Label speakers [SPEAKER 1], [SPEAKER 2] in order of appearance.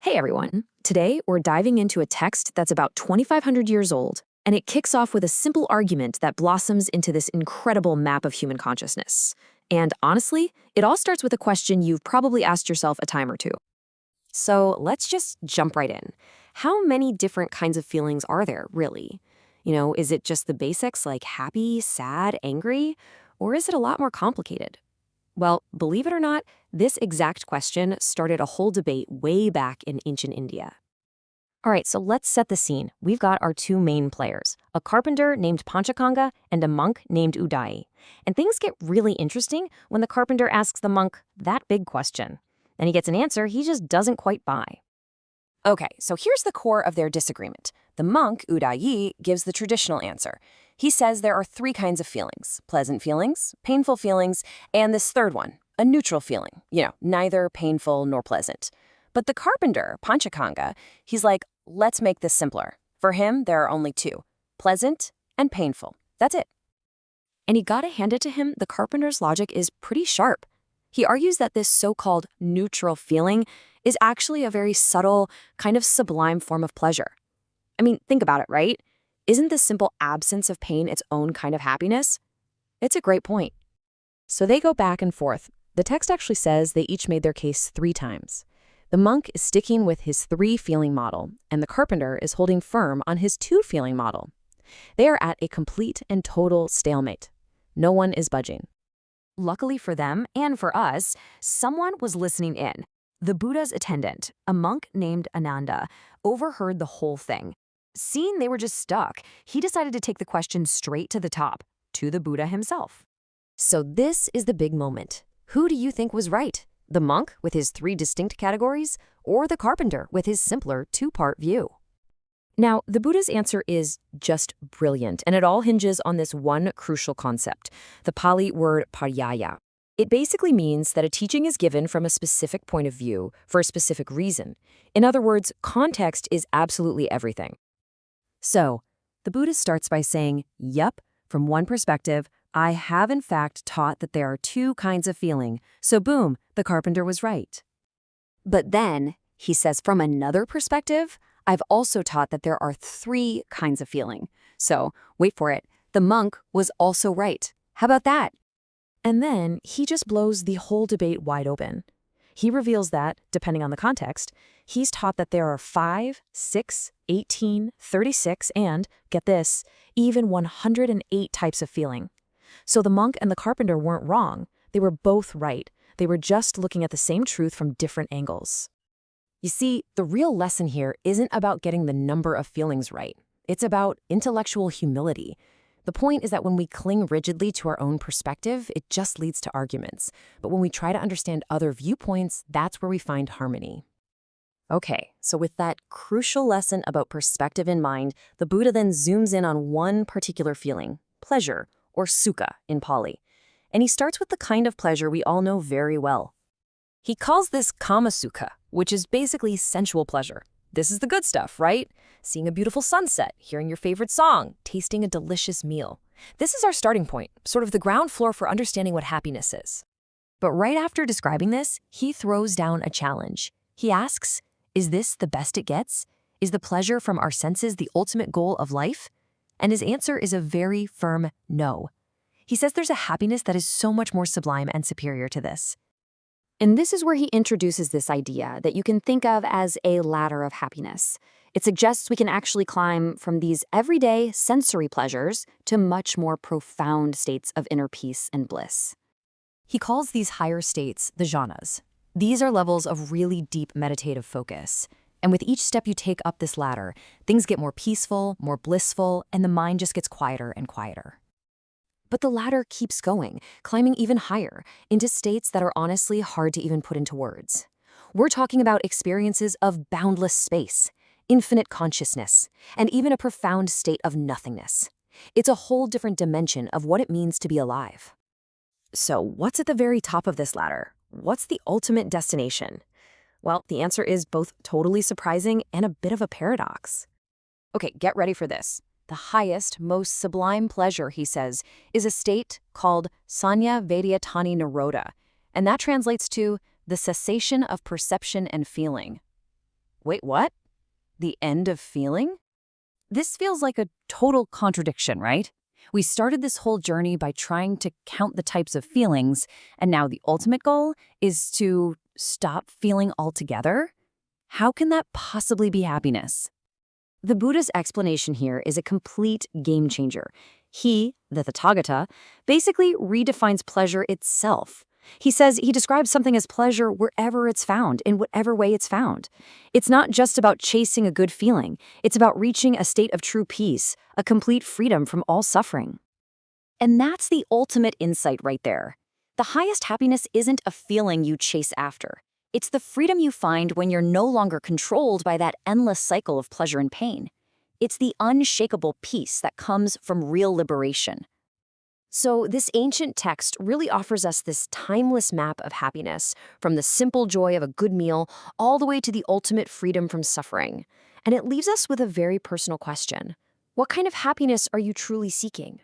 [SPEAKER 1] Hey everyone. Today, we're diving into a text that's about 2,500 years old, and it kicks off with a simple argument that blossoms into this incredible map of human consciousness. And honestly, it all starts with a question you've probably asked yourself a time or two.
[SPEAKER 2] So let's just jump right in. How many different kinds of feelings are there, really? Is it just the basics like happy, sad, angry? Or is it a lot more complicated? Well, believe it or not, this exact question started a whole debate way back in ancient India. All right, so let's set the scene. We've got our two main players, a carpenter named Panchakanga and a monk named Udai. And things get really interesting when the carpenter asks the monk that big question. And he gets an answer he just doesn't quite buy. Okay, so here's the core of their disagreement. The monk, Udai, gives the traditional answer. He says there are three kinds of feelings: pleasant feelings, painful feelings, and this third one, a neutral feeling. Neither painful nor pleasant. But the carpenter, Panchakanga, he's like, let's make this simpler. For him, there are only two: pleasant and painful. That's it. And you gotta hand it to him, the carpenter's logic is pretty sharp. He argues that this so-called neutral feeling is actually a very subtle, kind of sublime form of pleasure. I mean, think about it, right? Isn't the simple absence of pain its own kind of happiness? It's a great point. So they go back and forth. The text actually says they each made their case 3 times. The monk is sticking with his 3-feeling model, and the carpenter is holding firm on his 2-feeling model. They are at a complete and total stalemate. No one is budging.
[SPEAKER 1] Luckily for them and for us, someone was listening in. The Buddha's attendant, a monk named Ananda, overheard the whole thing. Seeing they were just stuck, he decided to take the question straight to the top, to the Buddha himself.
[SPEAKER 2] So this is the big moment. Who do you think was right? The monk with his 3 distinct categories, or the carpenter with his simpler 2-part view? Now, the Buddha's answer is just brilliant, and it all hinges on this one crucial concept, the Pali word paññā. It basically means that a teaching is given from a specific point of view for a specific reason. In other words, context is absolutely everything. So, the Buddha starts by saying, yep, from one perspective, I have in fact taught that there are 2 kinds of feeling, so boom, the carpenter was right. But then, he says, from another perspective, I've also taught that there are 3 kinds of feeling. So, wait for it, the monk was also right. How about that? And then he just blows the whole debate wide open. He reveals that, depending on the context, he's taught that there are 5, 6, 18, 36, and, get this, even 108 types of feeling. So the monk and the carpenter weren't wrong. They were both right. They were just looking at the same truth from different angles. You see, the real lesson here isn't about getting the number of feelings right. It's about intellectual humility. The point is that when we cling rigidly to our own perspective, it just leads to arguments. But when we try to understand other viewpoints, that's where we find harmony. Okay, so with that crucial lesson about perspective in mind, the Buddha then zooms in on one particular feeling, pleasure, or sukha in Pali. And he starts with the kind of pleasure we all know very well. He calls this kama sukha, which is basically sensual pleasure. This is the good stuff, right? Seeing a beautiful sunset, hearing your favorite song, tasting a delicious meal. This is our starting point, sort of the ground floor for understanding what happiness is. But right after describing this, he throws down a challenge. He asks, is this the best it gets? Is the pleasure from our senses the ultimate goal of life? And his answer is a very firm no. He says there's a happiness that is so much more sublime and superior to this. And this is where he introduces this idea that you can think of as a ladder of happiness. It suggests we can actually climb from these everyday sensory pleasures to much more profound states of inner peace and bliss. He calls these higher states the jhanas. These are levels of really deep meditative focus. And with each step you take up this ladder, things get more peaceful, more blissful, and the mind just gets quieter and quieter. But the ladder keeps going, climbing even higher, into states that are honestly hard to even put into words. We're talking about experiences of boundless space, infinite consciousness, and even a profound state of nothingness. It's a whole different dimension of what it means to be alive. So what's at the very top of this ladder? What's the ultimate destination? Well, the answer is both totally surprising and a bit of a paradox. Okay, get ready for this. The highest, most sublime pleasure, he says, is a state called sanya vedyatani nirodha, and that translates to the cessation of perception and feeling. Wait, what? The end of feeling? This feels like a total contradiction, right? We started this whole journey by trying to count the types of feelings, and now the ultimate goal is to stop feeling altogether? How can that possibly be happiness? The Buddha's explanation here is a complete game changer. He, the Tathagata, basically redefines pleasure itself. He says he describes something as pleasure wherever it's found, in whatever way it's found. It's not just about chasing a good feeling. It's about reaching a state of true peace, a complete freedom from all suffering. And that's the ultimate insight right there. The highest happiness isn't a feeling you chase after. It's the freedom you find when you're no longer controlled by that endless cycle of pleasure and pain. It's the unshakable peace that comes from real liberation. So this ancient text really offers us this timeless map of happiness, from the simple joy of a good meal all the way to the ultimate freedom from suffering. And it leaves us with a very personal question. What kind of happiness are you truly seeking?